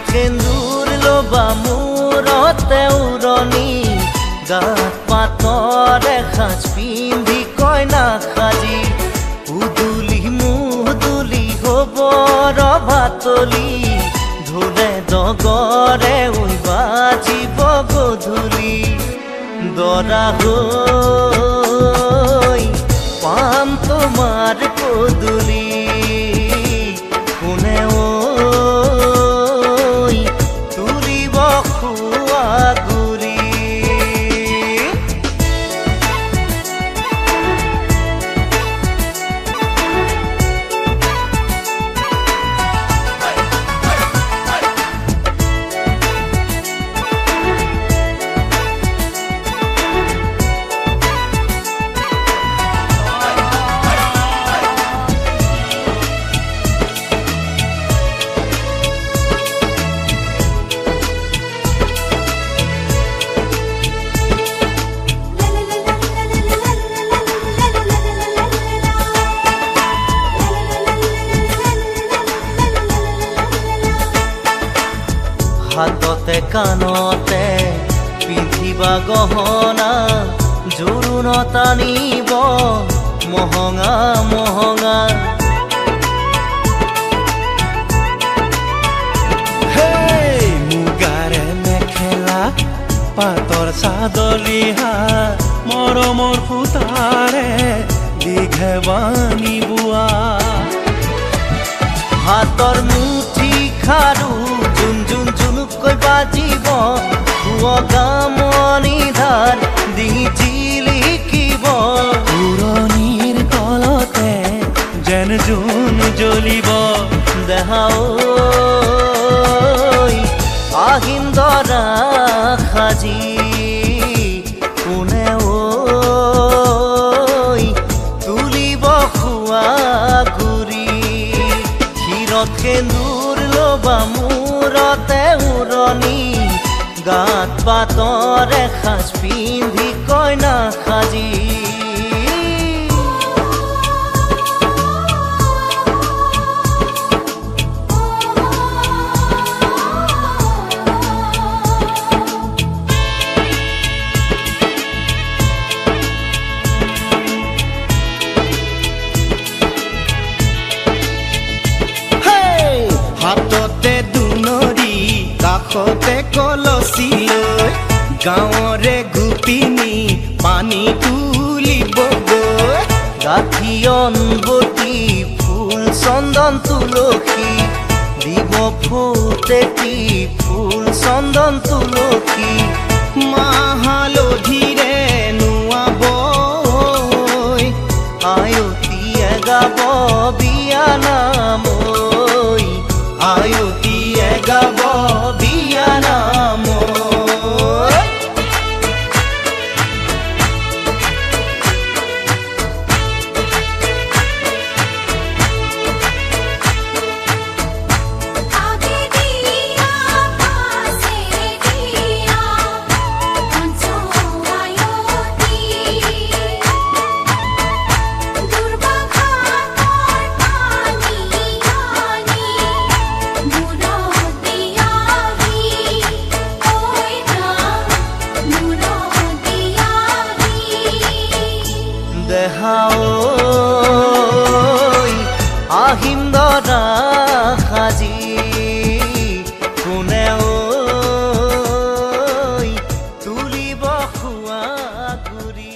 সেন্দুৰ লবা মূৰতে উৰণি গাত পাতৰে সাজ পিন্ধি কইনা সাজি উদুলি মুদুলি হ'ব ৰভাতলি ঢোলে ডগৰে বাজিব গধূলি দৰা হৈ পাম তোমাৰ পদূলি কোনে হাততে কাণতে পিন্ধিবা গহনা জোৰোণ টানিব মহঙা মহঙা মুগাৰে মেখেলা পাতৰ চাদৰ ৰিহা মৰমৰ সূতাৰে দীঘে বানি বোৱা হাতৰ মুঠি খাৰু জুনুকৈ বাজিব গামনি ধাৰ দি জিলিকিব পুৰণিৰ তলতে যেন জোন জ্বলিব দেহা আহিম দৰা সাজি কোনে তুলিব খোৱা গুৰি ক্ষীৰত সেন্দুৰ ল'বা মূৰতে উৰণি গাত পাতৰ এসাজ পিন্ধি কইনা সাজি হাততে দুনৰি কাষতে কলচি লৈ গাঁৱৰে গোপিনী পানী তুলিবগৈ গাঁঠি অনবতী ফুল চন্দন তুলসী দিব ফুটেতি ফুল চন্দন তুলসী মাহ হালধিৰে নোৱাব আয়তীয়ে গাব বিয়া নাম আয়তীয়ে গাব বিয়া নাম আহিম দৰা সাজি কোনে তুলিব খোৱা গুৰি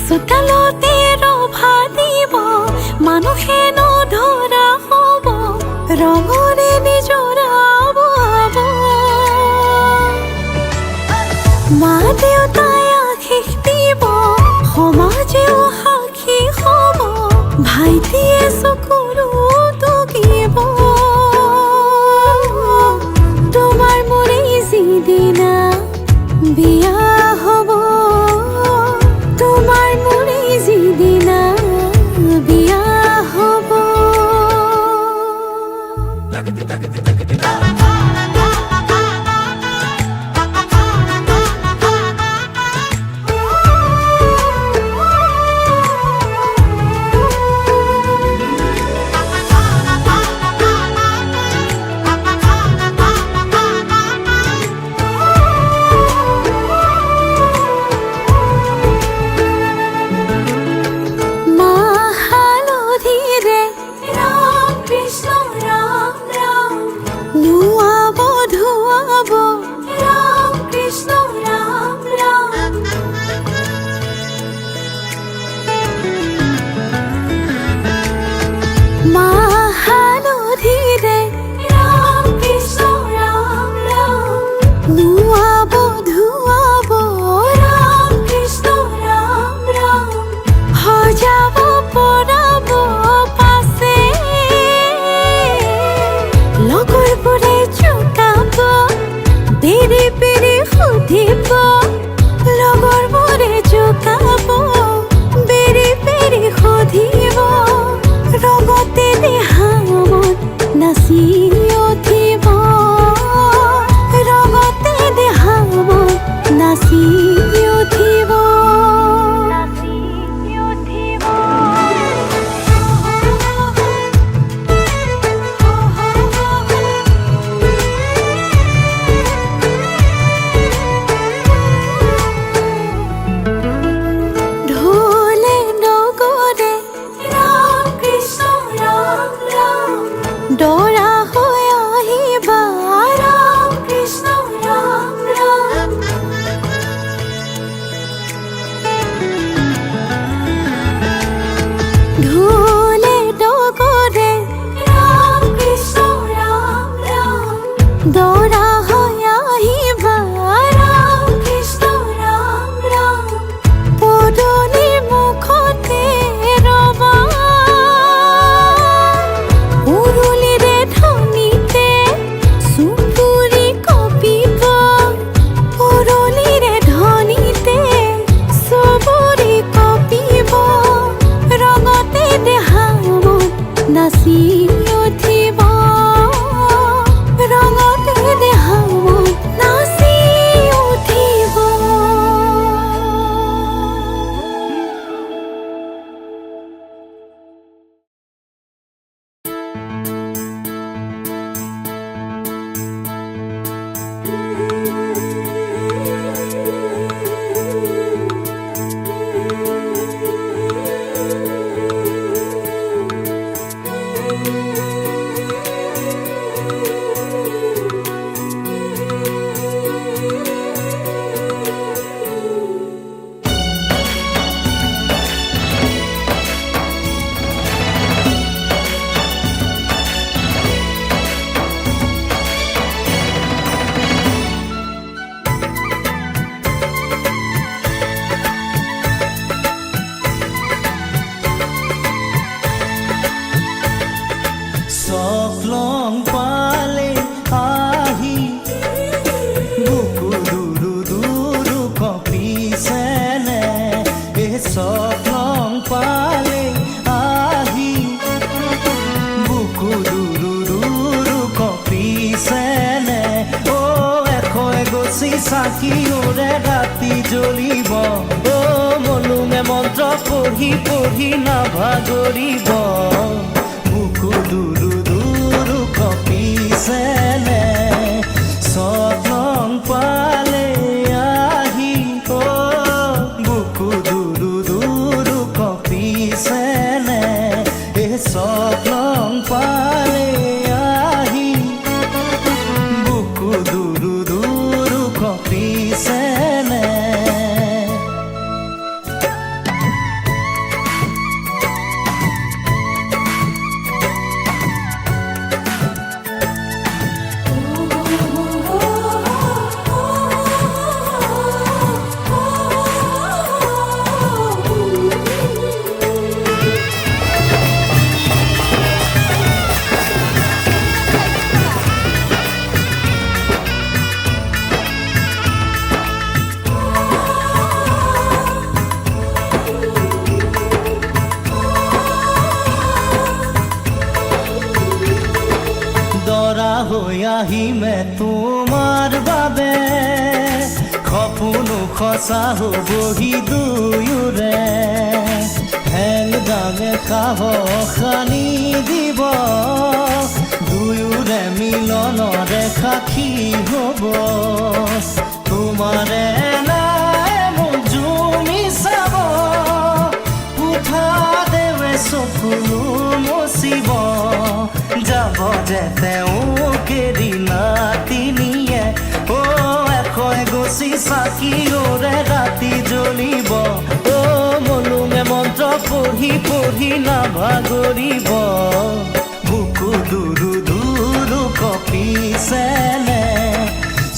চোতালতে ৰভা দিব মানুহে নধৰা হ'ব ৰঙৰে নিজৰাব মা দেউতাই আশীষ দিব সমাজেও সাক্ষী হ'ব ভাইটিয়ে চকুৰো টুকিব তোমাৰ মোৰে যিদিনা বিয়া হ'ব তোমাৰ মোৰে যিদিনা বিয়া হ'ব নাচি উঠিব ৰঙতে দেহামত দৰা হৈ আহিবা ৰাম কৃষ্ণ ৰাম ৰাম পদূলিৰ মুখতে ৰবা উৰুলিৰে ধ্বনিতে চুবুৰি কঁপিব উৰুলিৰে ধ্বনিতে চুবুৰি কঁপিব ৰঙতে দেহামত নাচি উঠিব ৰঙতে দেহামত নাচি উঠিব চকলং পালে আহি বুকু দুরু দুরু কঁপিছেনে চকলং পালে আহি বুকু দুরু দুরু কঁপিছেনে এশ এগছি চাকিওৰে ৰাতি জ্বলিব মলুঙে মন্ত্ৰ পঢ়ি পঢ়ি নাভাগৰিব বুকু দুৰু দুৰু কঁপিছেনে চকলং পালে আহি বুকু দুৰু দুৰু কঁপিছেনে চকলং পালে আহি বুকু দুৰু দুৰু কঁপিছেনে দৰা হৈ আহিমে তোমাৰ বাবে সপোনো সঁচা হ'বহি দুয়োৰে হেং দামে সাহস আনি দিব দুয়োৰে মিলনৰে সাক্ষী হ'ব তোমাৰে নাই মোক জুমি চাব উঠা দেৱে চকুলো মচিব যাব যে তেওঁক এৰি নাতিনিয়ে এশ এগছি চাকিওৰে ৰাতি জ্বলিব মলুঙে মন্ত্ৰ পঢ়ি পঢ়ি নাভাগৰিব বুকু দুৰু দুৰু কঁপিছেনে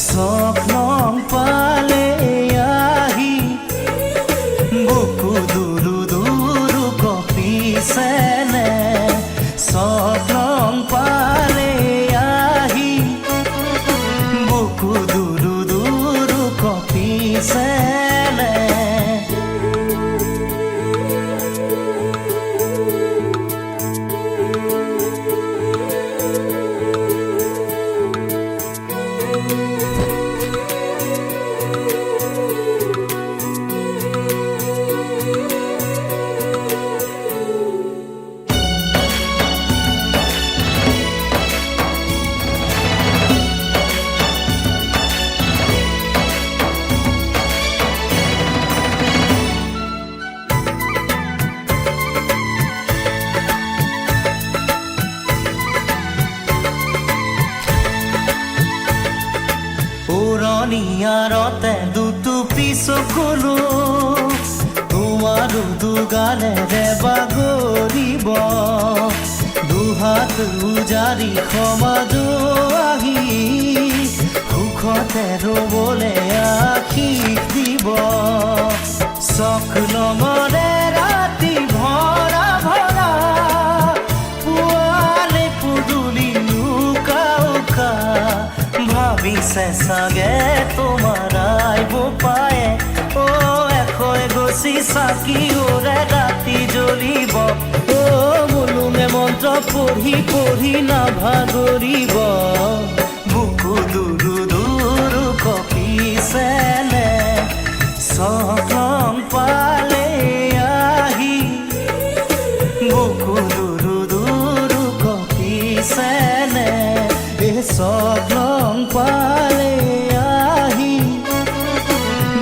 চকলং পালে আহি বুকু দুৰু দুৰু কঁপিছেনে চকলং পালে আহি বুকু দুৰু দুৰু কঁপিছেনে নিয়াৰতে দুটুপি চকুলো তোমাৰো দুগালেৰে বাগৰিব দুহাত উজাৰি সমাজো আহি আছে ৰবলে আশীষ দিব স্বপ্নমৰে ৰাতি ভৰা ভৰা পুৱালে পুদুলি লুকা উকা ভাবিছে চাগে তোমাৰ আইব পায়ে এশৈ গছি চাকি ওৰে ৰাতি জ্বলিব মলুমে মন্ত্ৰ পঢ়ি পঢ়ি নাভাগৰিব বুকু দুৰু দুৰু কপিছেনে সৰং পালে আহি বুকু দুৰু দুৰু কপিছেনে সৰং পালে আহি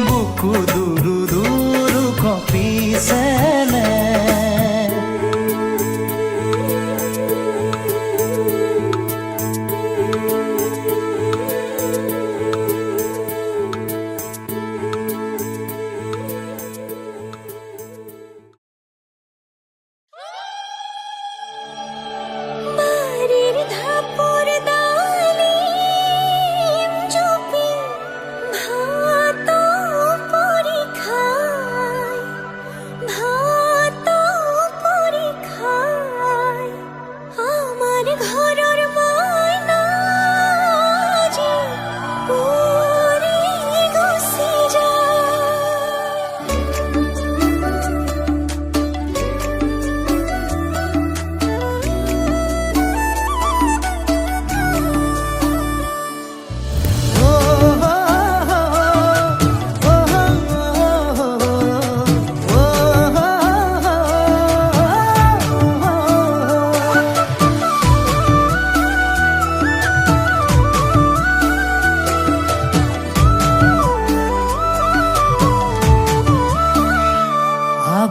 বুকু দুৰু দুৰু কপিছেনে বাড়িৰ ধাপৰ ডালিম চুপি ভাত পৰীক্ষায় আমাৰ ঘৰেৰ ময়না যে উড়ি গছি যায়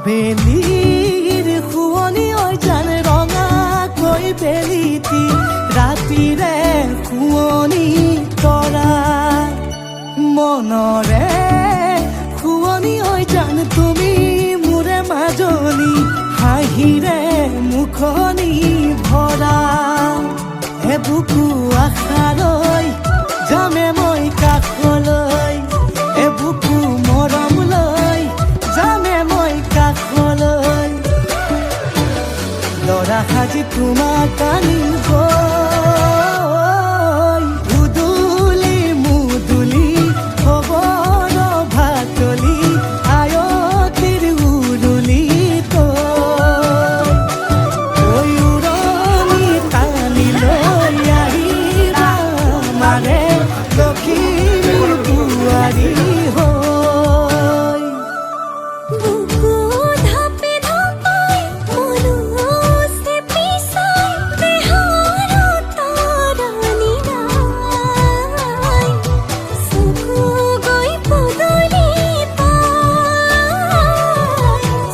আবেলিৰ শুৱনি জান ৰঙাকৈ বেলিতি ৰাতিৰে শুৱনি তৰা মনৰে শুৱনি জান তুমি মোৰে মাজনী হাঁহিৰে মুখনি ভৰা বুকু আশালৈ যামে মই কাষলৈ বুকু মৰম লৈ যামে মই কাষলৈ লৰা সাজি তোমাক আনিব উদুলি মুদুলি খবৰ ভাতলি আয়তিৰ উৰুলি উৰণি টানি লৈ আহিবা মানে লখিমীৰ বোৱাৰী হৈ বুকু ধাপে ধাপাই মনুছে পিছাই দেহৰ তৰণি নাই চকু গৈ পদূলি পাই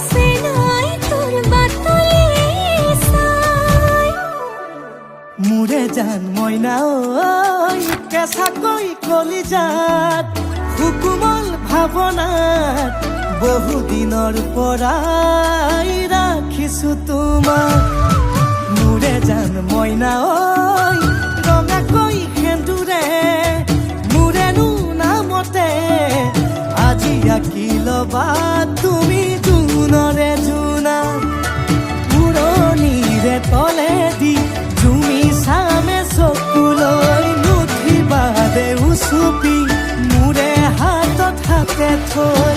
চেনাই তোৰ বাটলি চাই মোৰে জান মইনা কেঁচাকৈ কলিজাত সুকুমল ভাৱনাত বহুদিনৰ পৰাই ৰাখিছো তোমাক মোৰে জান মইনা ৰঙাকৈ সেন্দুৰে মোৰেনো নামতে আজি আঁকি ল'বা তুমি জোনৰে জোনা উৰণিৰে তলেদি জুমি চামে চকুলৈ নুঠিবা দে উচুপি মোৰে হাতত হাতে থৈ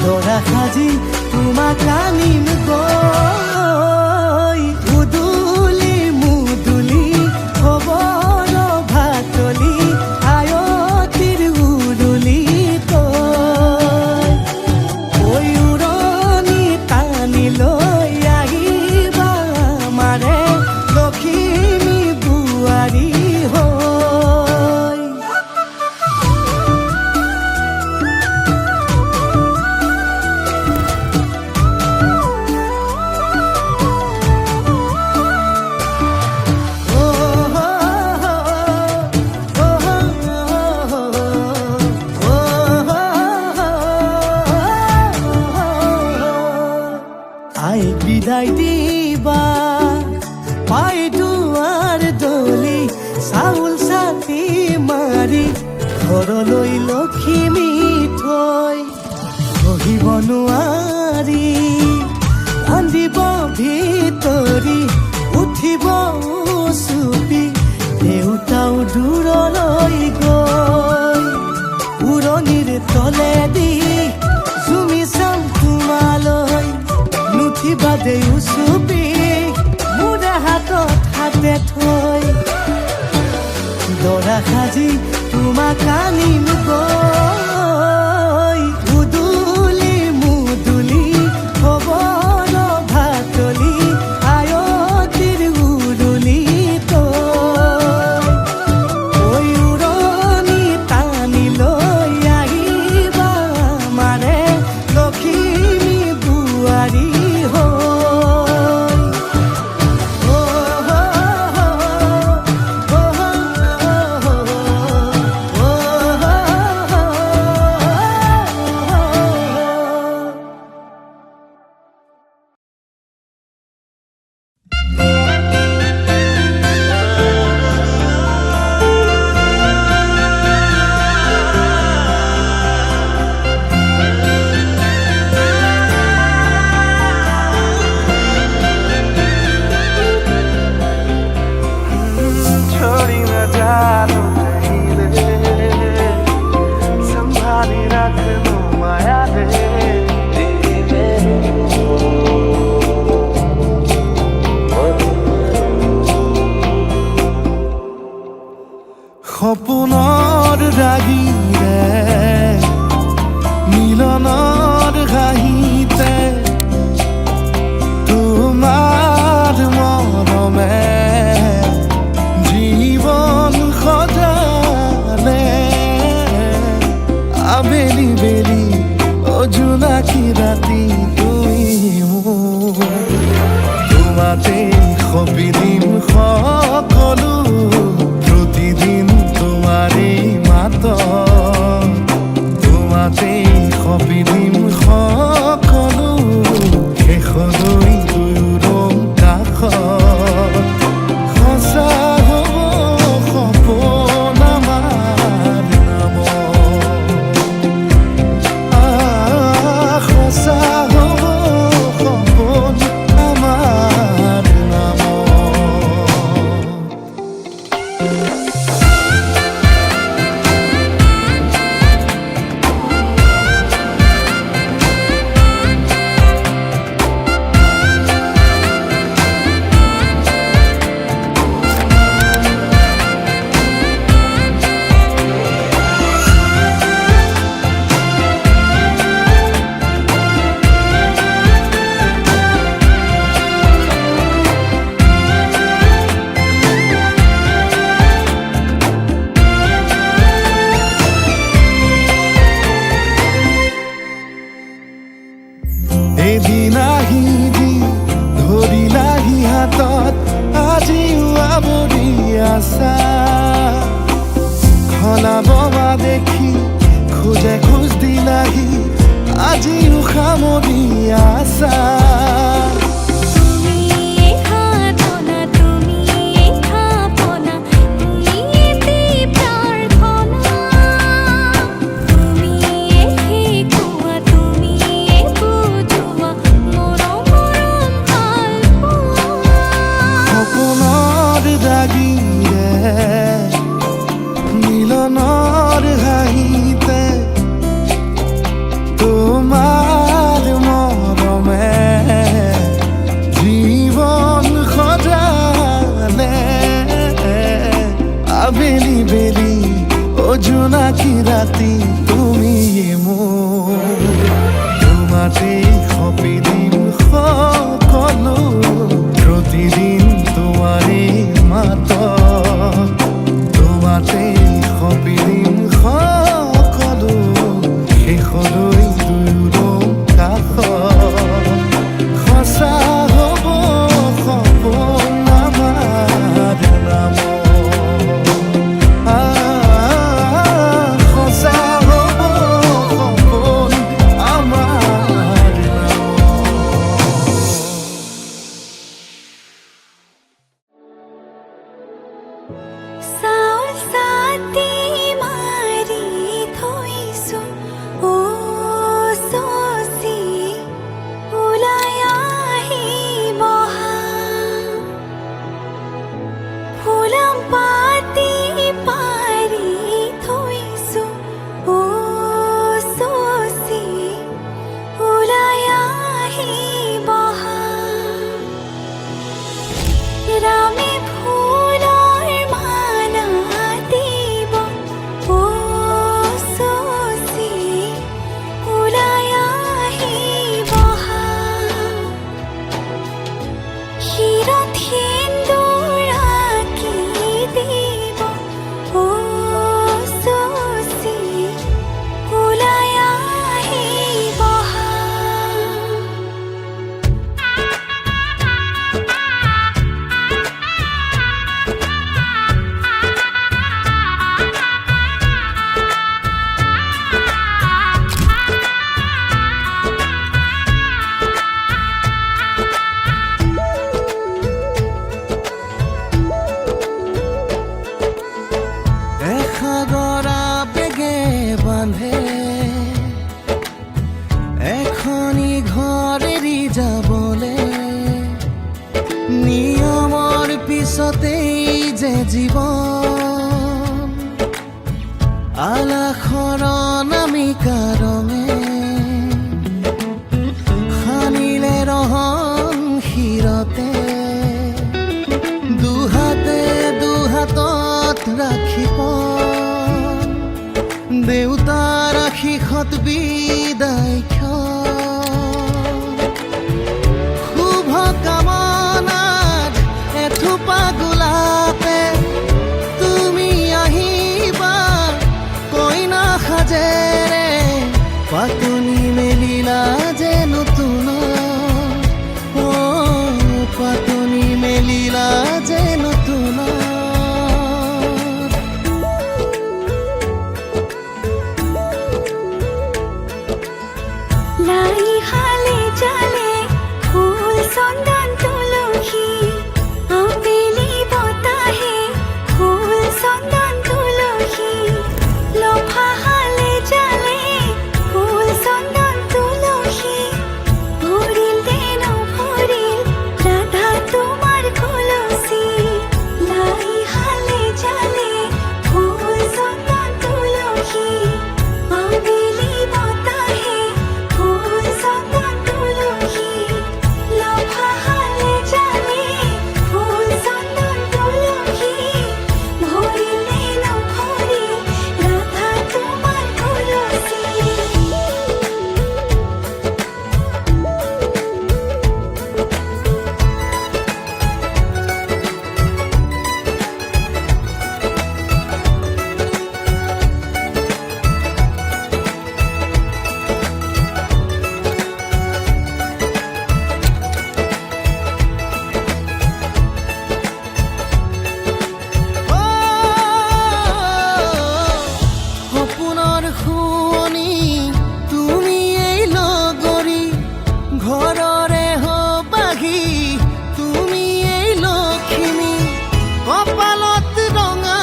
দৰা সাজি তোমাক আনিম গৈ উদুলি মুদুলি খবৰ ভাতলি আয়তিৰ উৰুলি উৰণি টানি লৈ আহিবা মাৰে লখিমী বোৱাৰী হৈ বিদায় দিবা পাই দুৱাৰ দলি চাউল চাতি মাৰি ঘৰলৈ লখিমী থৈ বহিব নোৱাৰি কান্দিব ভিতৰি উঠিব চুপি দেউতাও দূৰলৈ গৈ উৰণিৰ তলেদি জুমি চাম তোমালৈ নুঠিবা দেউ চুপি মোৰে হাতত হাতে থৈ দৰা সাজি তোমাক আনিম গৈ উদুলি মুদুলি খবৰ ভাতলি আয়তিৰ উৰুলি তই উৰণি টানি লৈ আহিবা মাৰে লখিমী বোৱাৰী হৈ छोड़ी न जानो कहीं रे संभाली रख लो माया रे সপোনৰ ৰাগিৰে মিলনৰ হাঁহিতে তোমাৰ মৰমে জীবন সজালে আবেলি বেলি অজোনাকি ৰাতি তুমি মোৰ তোমাতে সপিদিম সকলো প্ৰতিদিন তোমাৰে মাত তোমাতে সপিদিম সকলো শেষলৈ দুয়োৰং কাষত সঁচা হ'ব সপোন আমাৰ নামত সঁচা হ'ব সপোন আমাৰ নামত এদিন আহিবি ধৰিলাহি হাতত আজিও আৱৰি আছা খলাব বা দেখি খোজে খোজ দিলাহি আজিও সামৰি আছা তুমি খাতনা তুমি খাপনা তুমি এতি প্ৰাৰ্থনা তুমি শিকোৱা তুমি বুজোৱা মৰম মৰম ভাল পোৱা সপোনৰ দাগিৰে মিলনৰ হাঁহিতে তোমাৰ মৰমে জীৱন সজালে আবেলি বেলি অজোনাকি ৰাতি তুমিয়ে মোৰ তোমাতে সপিদিম সকলো প্ৰতিদিন তোমাৰে মাত তোমাতে সপিদিম সকলো শেষলৈ দুয়োৰং কাষত সঁচা হ'ব সপোন আমাৰ নামত সঁচা হ'ব সপোন আমাৰ নামত চাউল দেউতাৰ আশীষত বিদায় শুভ কামনাত এথোপা গোলাপে তুমি আহিবা কইনা সাজেৰে পাতনি মেলিলা যে নতুন পাতনি মেলিলা যে নতুন লাই হালে জালে ফুল চন্দন তুলসী আবেলি বতাহে ফুল চন্দন তুলসী লফা হালে জালে ফুল চন্দন তুলসী ভরিল দেন ভরিল রাধা তোমার কলসী লাই হালে জালে ফুল চন্দন তুলসী আবেলি বতাহে ফুল চন্দন তুলসী লফা হালে জালে ফুল চন্দন তুলসী ভরিল দেন ভরিল রাধা তোমার কলসী সপোনৰ শুৱনি তুমি এই লগৰী ঘৰৰে হবাহি তুমি এই লখিমী কপালত ৰঙা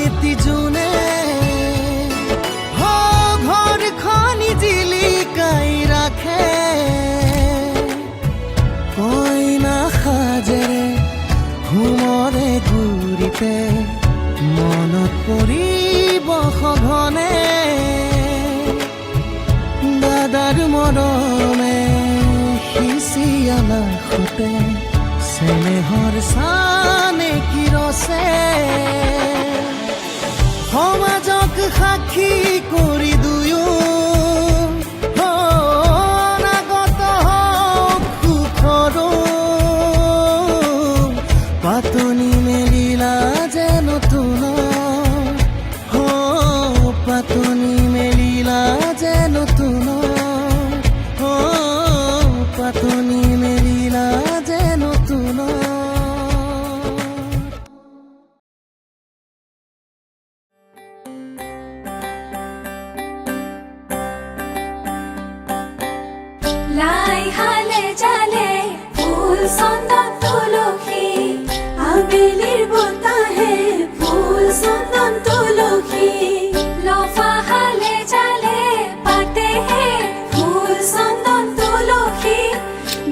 এটি জোনে ঘৰখনি জিলিকাই ৰাখে কইনা সাজেৰে ঘুমৰে গুৰিতে মনত পৰিব সঘনে দাদাৰ মৰমে সিঁচি অনা সুতে চেনেহৰ চানে কিৰছে সমাজক সাক্ষী কৰি দুয়ো অনাগত হওক সুখৰো পাতনি মেলিলা যে নতুন পাতনি মেলিলা যে নতুন পাতনি মেলিলা যে নতুন লাই হালে জালে ফুল চন্দন তুলসী আবেলিৰ বতাহে ফুল চন্দন তুলসী লফা হালে জালে পাতেহে ফুল চন্দন তুলসী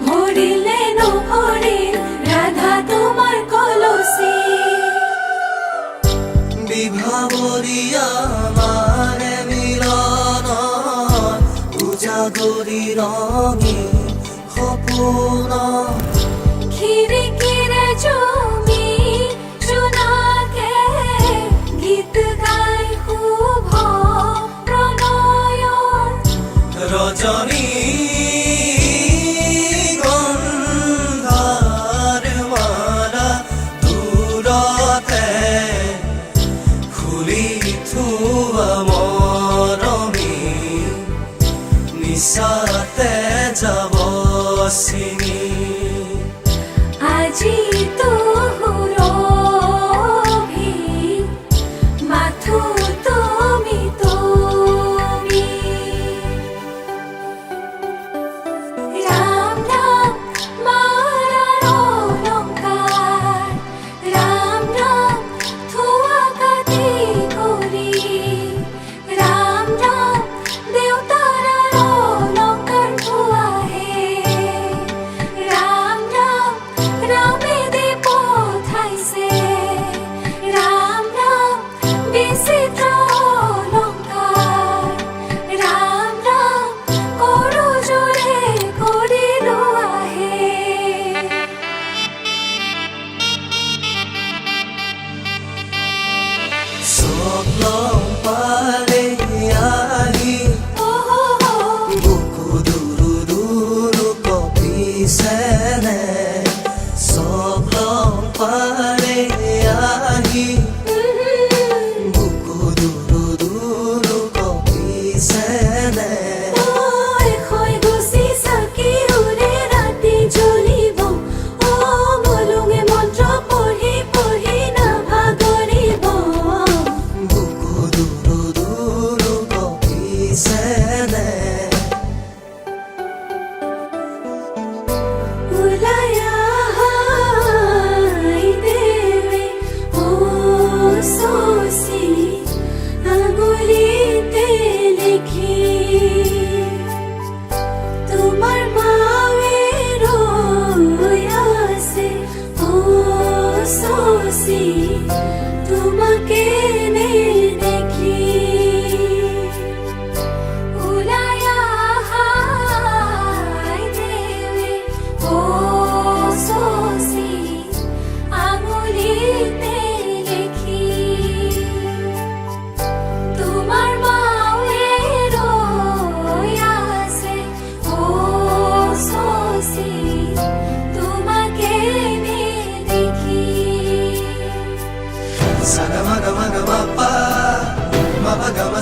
ভৰিলে নভৰিল ৰাধা তোমাৰ কলসী বিভাবৰিয়া মাৰে মিলন উজাগৰি ৰঙি সপোন খিৰিকীৰে জুমি জোনাকে গীত গাই শুভ প্ৰণয়ৰ ৰজনী গন্ধাৰ মালা দূৰতে খুলি থোৱা মৰমী নিচাতে যাব চিনি আজি তোৰভি মাথো তুমি তুমি ৰাম নাম মাৰাৰ অলংকাৰ ৰাম নাম থোৱা কাটি কৰি ৰাম নাম দেউতাৰ অলংকাৰ থোৱাহে ৰাম নাম ৰামে দি পঠাইছে ৰাম নাম বিচিত্ৰ অলংকাৰ ৰাম নাম কৰো জোৰে কৰিলো আহে স্বপ্ন পালে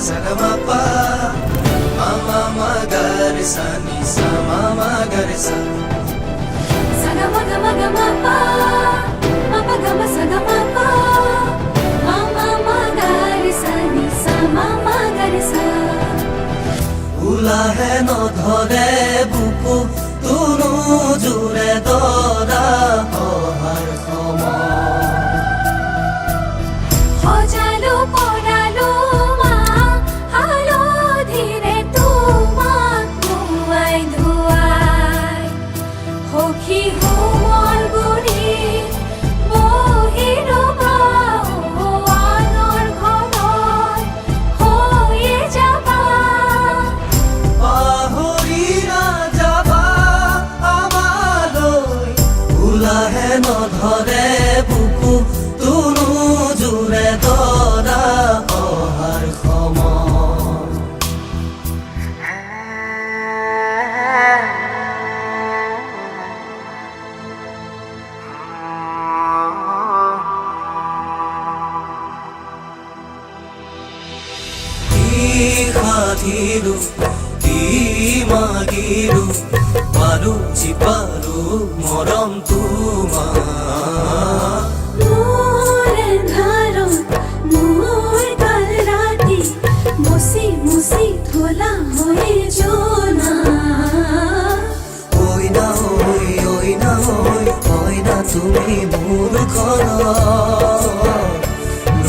sagamapa mama magarisa ni sa mama garisa Sagama gama gama pa, mapa gama sagama pa, mama magarisa ni sa mama garisa. উলাহে নধৰে বুকু তুনু জোৰে দৰা অহাৰ সময় সজালো পৰালো মা হালধিৰে তোমাক ধুৱাই ধুৱাই সখী হোমৰ গুৰিত বহি ৰবা আনৰ ঘৰত হৈয়ে যাবা পাহৰি নাযাবা আমালৈ উলাহে নধৰে বুকু তুনু জোৰে দৰা অহাৰ সময় সাধিলো কি মাগিলো পাৰো চিপাৰো মৰম তোমাৰ মোৰ এন্ধাৰত মোৰ কাল ৰাতি মুচি মুচি থলা হৈ জনা ঐ না তুমি মোৰ ঘৰত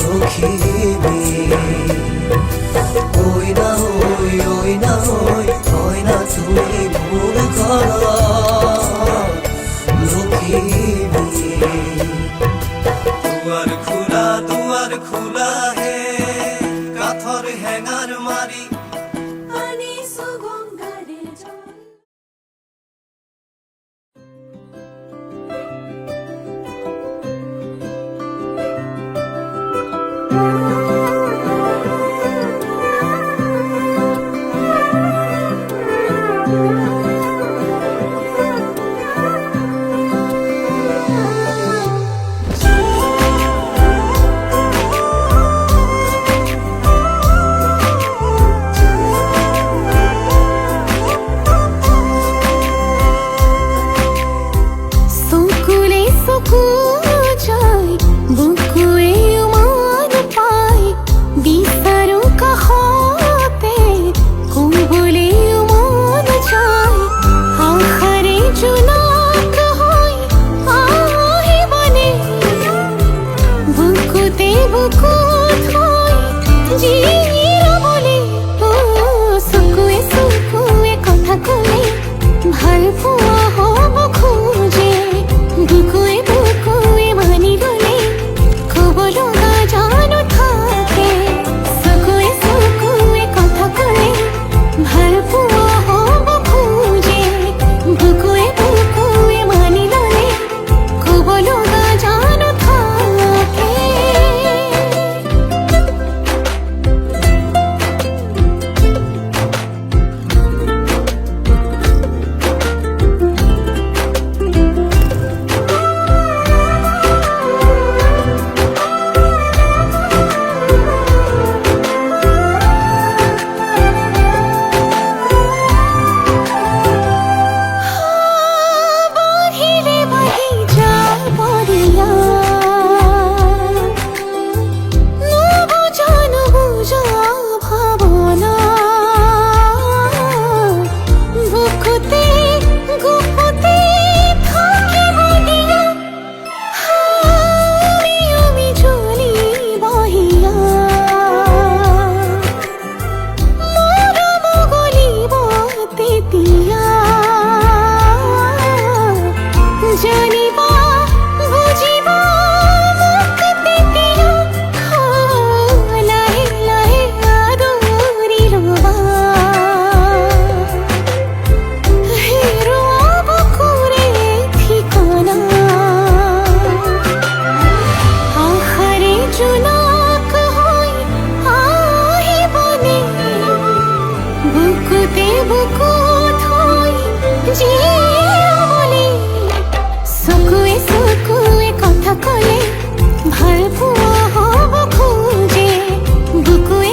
লখিমী ঐ না তুমি মোৰ ঘৰত লখিমী দুৱাৰ খোলা হে কাঠৰ হেঙাৰ মাৰি আনিছো গংগাৰে জল সকুলে সকু যায় বুকুৱে উমান পায় বিচাৰো কাষতে কুঁৱলী উমান যায় আশাৰে জোনাক হৈ আহিবনে বুকুতে বুকু থৈ জিৰাবলে চকুৱে কথা ক'লে ভাল পোৱা হ'ব খোজে বুকুৱে মানি ল'লে ক'ব লগা জানো থাকে চকুৱে কথা ক'লে ভাল পোৱা হ'ব খোজে বুকুৱে মানি ল'লে ক'ব লগা জানো থাকে বাহিরে বাহি যায় পড়িয়া নবুঝা ভাবনা বুকুতে গুপুতে থাকিব দিয়া আমি জ্বলি বহিয়া মৰম গলিব তেতিয়া জানিবা বুজিবা মোক তেতিয়া লাহে লাহে আদৰি ল'বা হেৰুৱা বুকুৰে ঠিকনা আশাৰে জোনাক হৈ আহিবনে বুকুতে বুকু থৈ জিৰাবলে চকুৱে কথা ক'লে ভাল পোৱা হ'ব খোজে বুকুৱে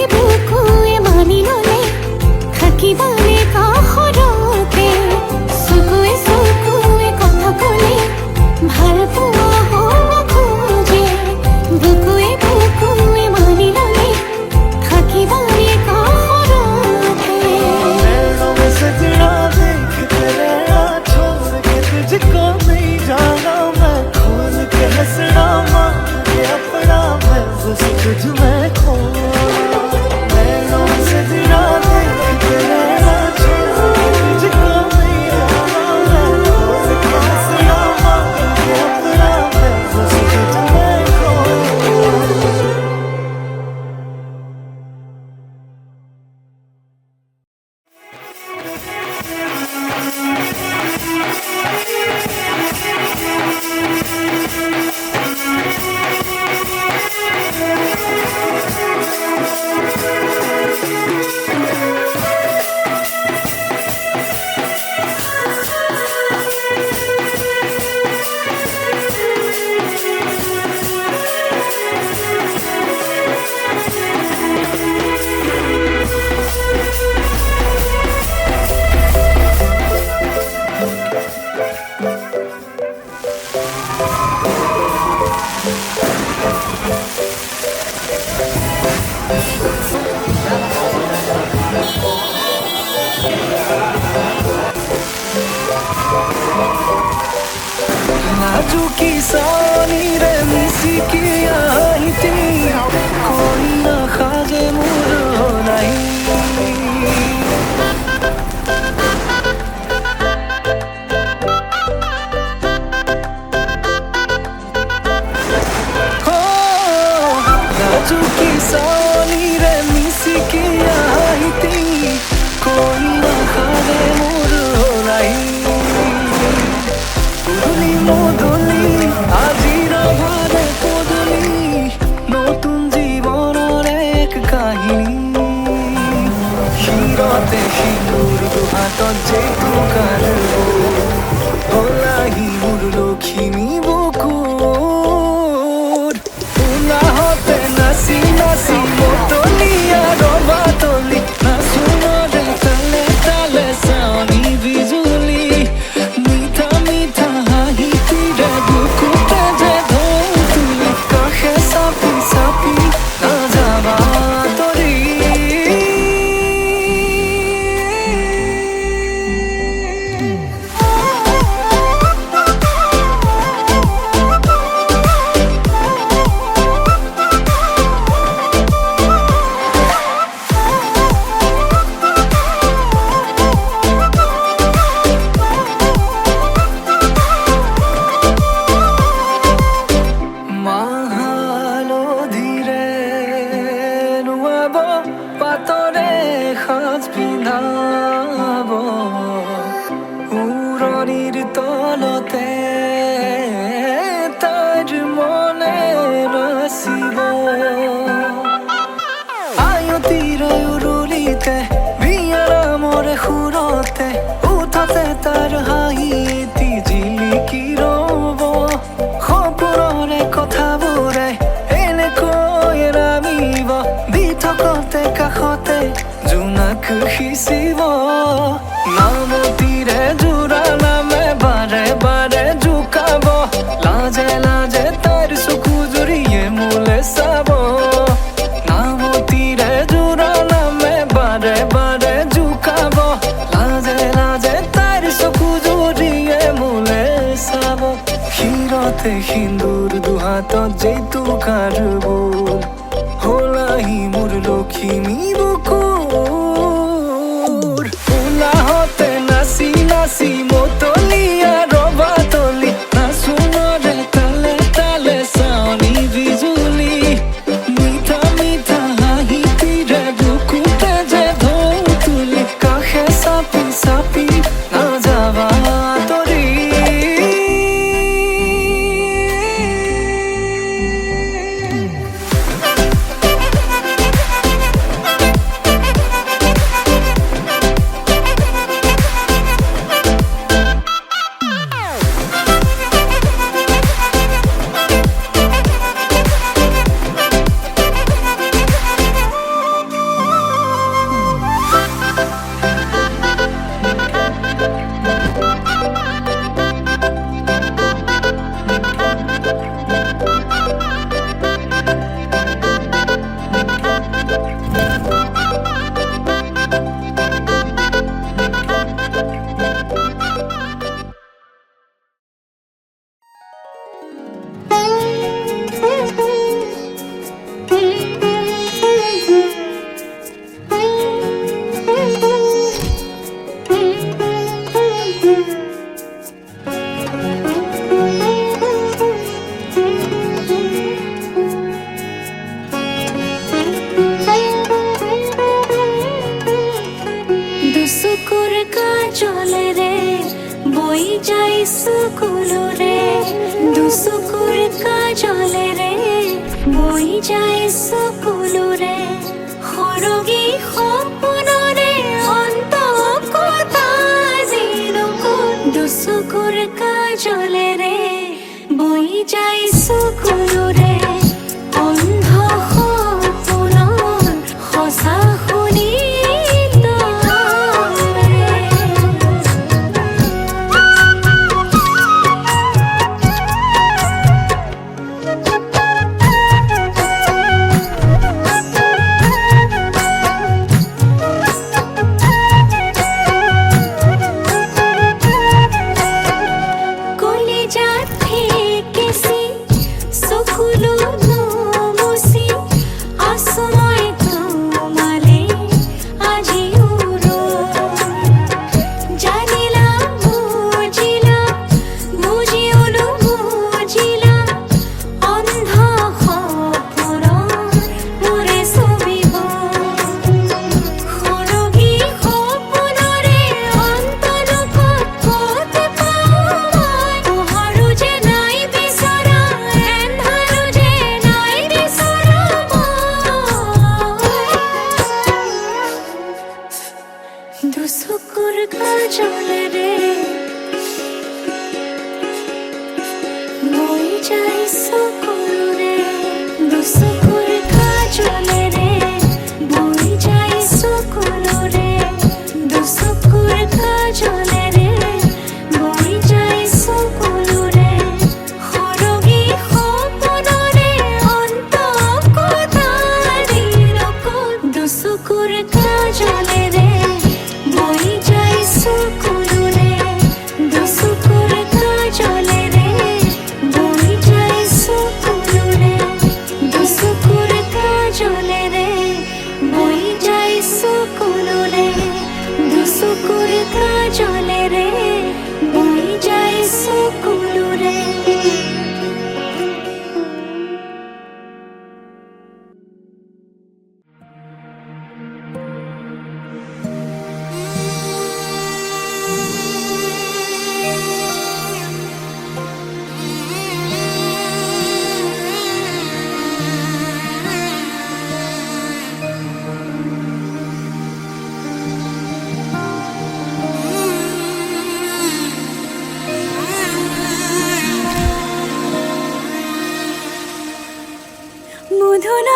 नाजुकी सानी रे मिसिकी आईती कोई ना खाजे मुरो नहीं हो नाजुकी सानी रे मिसिकी आईती कोई ना खाजे मुरो नहीं পুদুলি মধুলি আজির ভারে পদুলি নতুন জীবনের এক কাহিনী শিরতে সিঁদুর দুহাতত যেহেতু কারব ওলাহি মোর লক্ষ্মী বুকুর উলাহতে নাচি নাচি মতলিয়া রবা তলি নাচুনরে তালে তালে সাউনি বিজুলি মিঠা মিঠা হাঁহি তীরে বুকুতে যে ঢৌ তুলি কাষে চাপি চাপি নাযাবা তৰি মাহালো ধীৰে নুৱাব পাতৰে সাজ পিন্ধাব উৰণিৰ তলতে তাইৰ মনে নাচিব আয়তিৰ উৰুলিতে বিয়াৰ মৰে সুৰতে উঠতে তাৰ হাঁহি এটি জিলিকি ৰ'ব সপোনৰে কথাবোৰে এনেকৈ নামিব দি থকতে কাষতে জোনাক সিঁচিব নামতিৰে জোৰা নামে বাৰে বাৰে জোকাব লাজে লাজে তাইৰ চকু জুৰিয়ে মোলে চাব নামতিৰে জোৰা নামে বাৰে বাৰে জোকাব লাজে লাজে তাইৰ চকু জুৰিয়ে মোলে চাব শিৰতে সিন্দুৰ দুহাতত যেইটো কাৰব হলাহি মোৰ লক্ষ্মী বুকুৰ উলাহতে নাচি নাচি মতলিয়া ৰবা তলি নাচুনৰে তালে তালে চাউনি বিজুলি মিঠা মিঠা হাঁহি তীৰে বুকুতে যে ঢৌ তুলি কাষে চাপি চাপি নাযাবা তৰি দুচকুৰ কাজলেৰে বৈ যায় চকুলোৰে দুচকুৰ কাজলেৰে বৈ যায় চকুলোৰে সৰগী সপোনৰে অন্ত কথা যেনকো দুচকুৰ কাজলেৰে বৈ যায় চকুলোৰে অন্ধ সপোনৰ সঁচা শুনি দুচকুৰ কাজলেৰে বৈ যায় চকুলোৰে দুচকুৰ কাজলেৰে বৈ যায় চকুলোৰে দুচকুৰ কাজলেৰে বৈ যায় চকুলোৰে দুচকুৰ কাজলেৰে বৈ যায় চকুলোৰে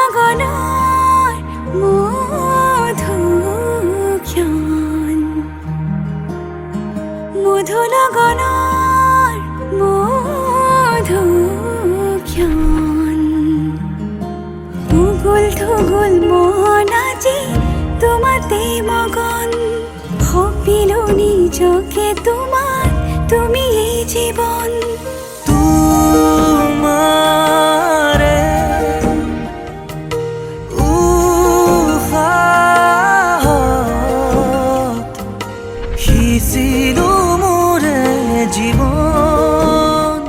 মধুনগনৰ মধুক্ষণ মধুনগনৰ মধুক্ষণ উগুল থুগুল মন আজি তোমাতে মগন ভাবিলো নিজকে তোমাৰ তুমি এই জীবন তোমাৰে উশাহত সিঁচিলো মোৰে জীৱন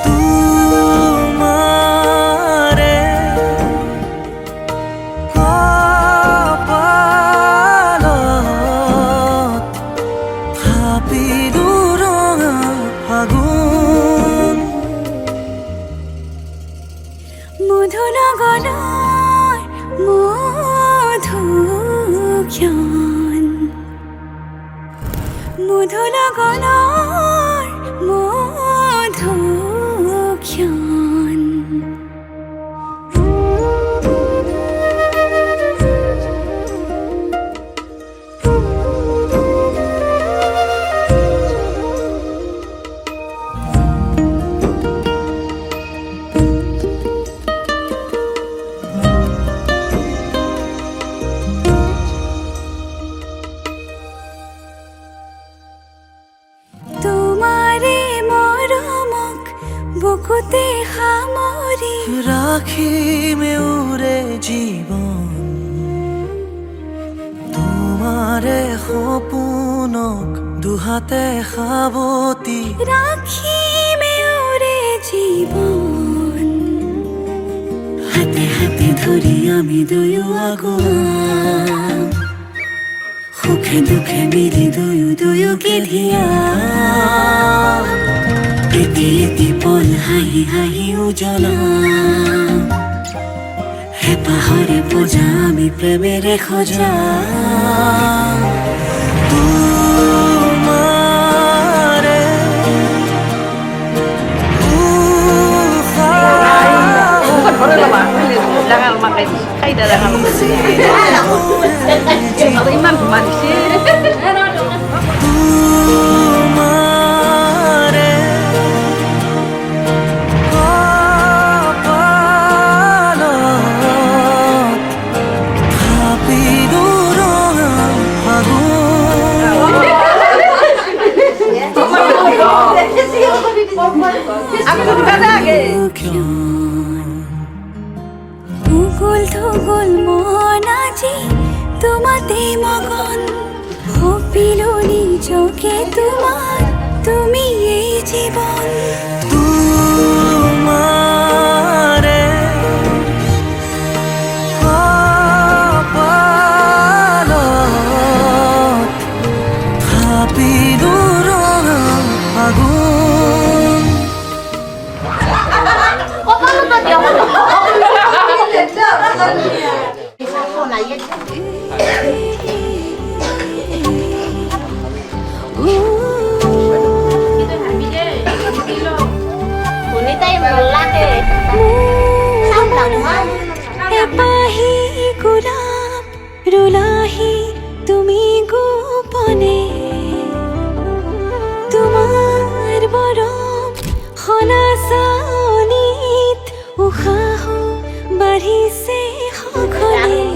তোমাৰে কপালত থাপিলো ৰঙা ফাগুন মধুনগৰৰ মধুক্ষণ মধুনগৰৰ মধুক্ষণ তোমাৰে মৰমক বুকুতে সামৰি ৰাখিমে উৰে জীবন তোমাৰে সপোনক দুহাতে সাবতি ৰাখিমে ওৰে জীৱন হাতে হাতে ধৰি আমি দুয়ো আগুৱাম সুখে দুখে মিলি দুয়োকে ধিয়া এটি এটি পল হাঁহি হাঁহি উজ্বলাম হেঁপাহৰে পূজা আমি প্ৰেমেৰে সজাম তোমারে Jangan makan kai dah jangan makan. Kalau imam manusia. তোমারে কপালত থাপিলো ৰঙা ফাগুন Aku juga lagi. উগুল থুগুল মন আজি তোমাতে মগন ভাবিলো নিজকে তোমার তুমি এই জীবন তোমারে কপালত থাপিলো ৰঙা ফাগুন এপাহি গোলাপ ৰুলাহি তুমি গোপনে তোমাৰ বৰম খলাচানিত উশাহ বাঢ়িছে সঘনে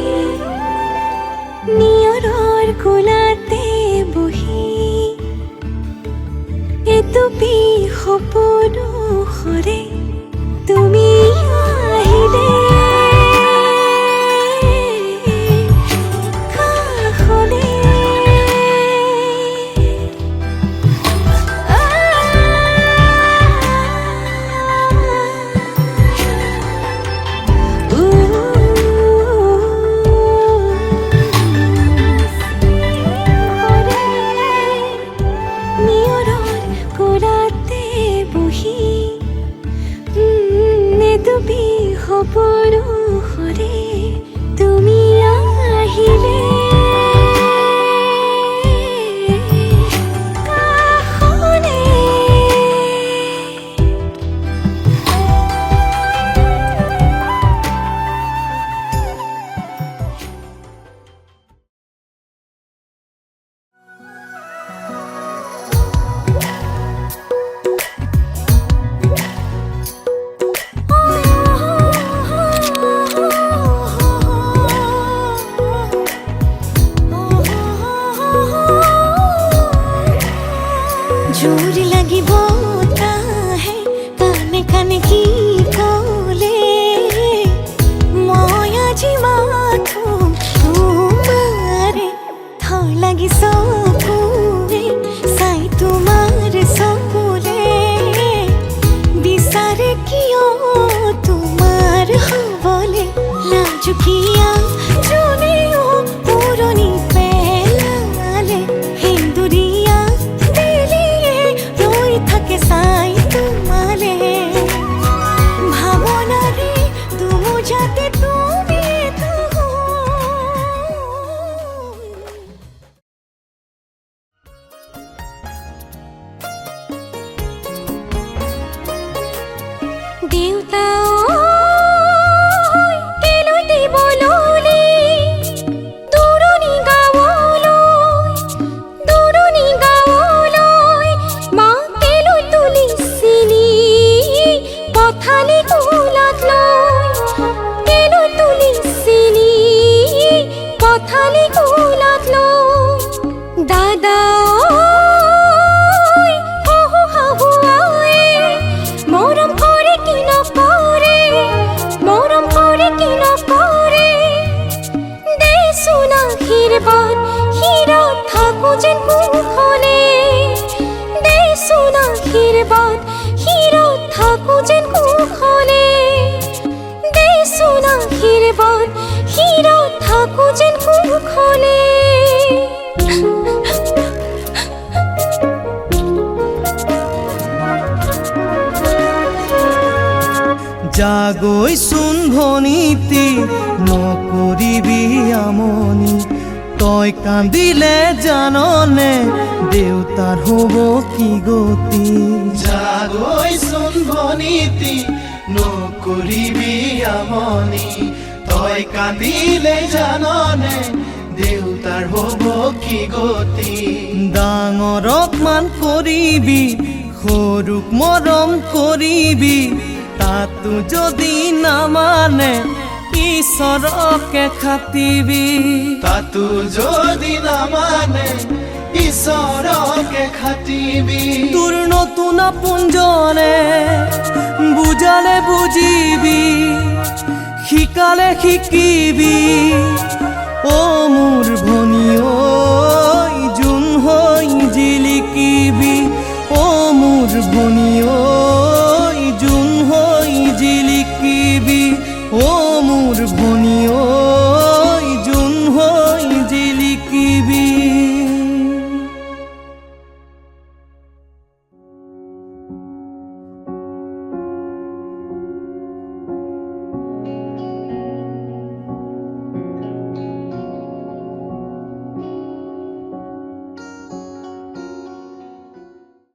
লাগি চকুৱে চাই তোমাৰ চকুলে বিচাৰে কিয় তোমাৰ হ'বলে লাজুকীয়া যোনেও পুৰণি পেলালে সেন্দুৰীয়া বেলিয়ে ৰৈ থাকে চাই তোমালে ভাৱনাৰে দুমোজাতে তুমি থাকো দেউতা ঐ, কেলৈ দিব ললি দূৰণি গাঁৱলৈ মাক কেলৈ তুলিছিলি পঠালি কোলাত লৈ কেলৈ তুলিছিলি পঠালি কোলাত লৈ দাদা ঐ, শহু শাহু আই মৰম কৰে কি নকৰে মৰম কৰে কি নকৰে দেচোন আশীৰ্বাদ শিৰত থাকো যেন কুশলে দেচোন আশীৰ্বাদ শিৰত থাকো যেন কুশলে দেচোন আশীৰ্বাদ শিৰত থাকো যেন কুশলে জাগৈচোন ভনীতি নকৰিবি আমনি তই কান্দিলে জাননে দেউতাৰ হ'ব কি গতি জাগৈচোন ভনীতি নকৰিবি আমনি তই কান্দিলে জাননে দেউতাৰ হ'ব কি গতি ডাঙৰক মান কৰিবি সৰুক মৰম কৰিবি তাতো যদি নামানে ঈশ্বৰকে খাটিবি তাতো যদি নামানে ঈশ্বৰকে খাটিবি তোৰ নতুন আপোনজনে বুজালে বুজিবি শিকালে শিকিবি